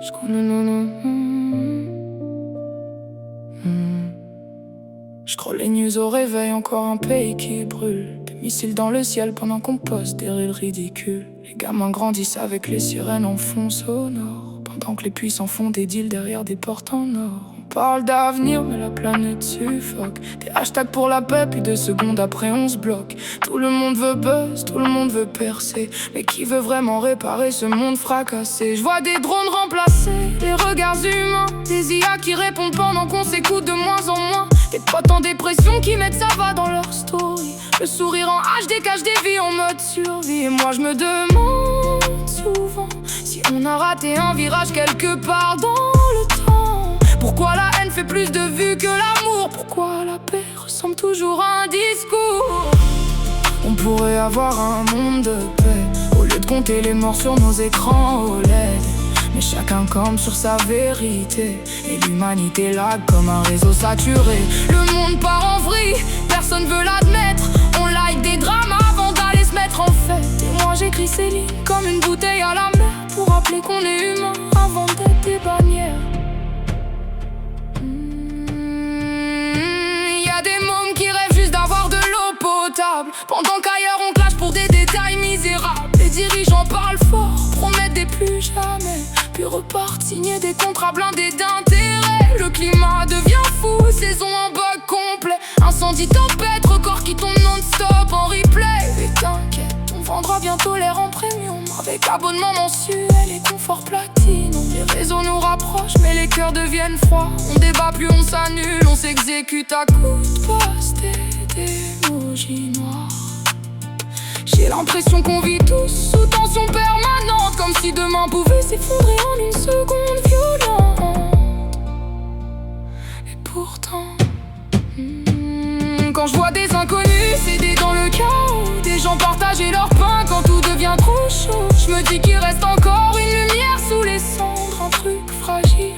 Je scrolle les news au réveil, encore un pays qui brûle. Des missiles dans le ciel pendant qu'on poste des reels ridicules. Les gamins grandissent avec les sirènes en fond sonore, pendant que les puissants font des deals derrière des portes en or. On parle d'avenir mais la planète suffoque. Des hashtags pour la paix puis 2 secondes après on se bloque. Tout le monde veut buzz, tout le monde veut percer, mais qui veut vraiment réparer ce monde fracassé? Je vois des drones remplacer des regards humains, des IA qui répondent pendant qu'on s'écoute de moins en moins. Des potes en dépression qui mettent ça va dans leur story. Le sourire en HD cache des vies en mode survie. Et moi je me demande souvent si on a raté un virage quelque part dans le temps. Pourquoi la haine fait plus de vues que l'amour? Pourquoi la paix ressemble toujours à un discours? On pourrait avoir un monde de paix au lieu de compter les morts sur nos écrans OLED. Mais chacun campe sur sa vérité et l'humanité lag comme un réseau saturé. Le monde part en vrille, personne veut l'admettre. On like des drames avant d'aller se mettre en fête. Et moi j'écris ces lignes comme une bouteille à la mer pour rappeler qu'on est humain avant d'être des bannières. Y'a des mômes qui rêvent juste d'avoir de l'eau potable, pendant qu'ailleurs on clash pour des détails misérables. Les dirigeants parlent fort, promettent des plus jamais, puis repartent signer des contrats blindés d'intérêt. Le climat devient fou, saison en bug complet. Incendie, tempête, record qui tombe non-stop en replay. Mais t'inquiète, on vendra bientôt l'air en premium, avec abonnement mensuel et confort platine. Les réseaux nous rapprochent mais les cœurs deviennent froids. On débat plus on s'annule, on s'exécute à coups de post et d'émojis noirs. J'ai l'impression qu'on vit tous sous tension permanente, comme si demain pouvait s'effondrer en une seconde violente. Et pourtant, quand je vois des inconnus céder dans le chaos, des gens partager leur pain quand tout devient trop chaud, je me dis qu'il reste encore une lumière sous les cendres. Un truc fragile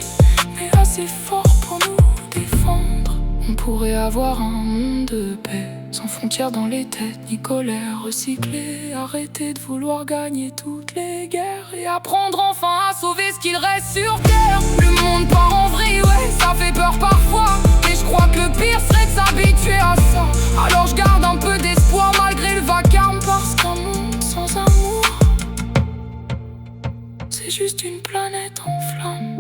mais assez fort pour nous défendre. On pourrait avoir un monde de paix, sans frontières dans les têtes, ni colère recyclée. Arrêter de vouloir gagner toutes les guerres et apprendre enfin à sauver ce qu'il reste sur terre. Le monde part en vrille, ouais, ça fait peur parfois, mais je crois que le pire serait de s'habituer à ça. Alors je garde un peu d'espoir malgré le vacarme, parce qu'un monde sans amour, c'est juste une planète en flammes.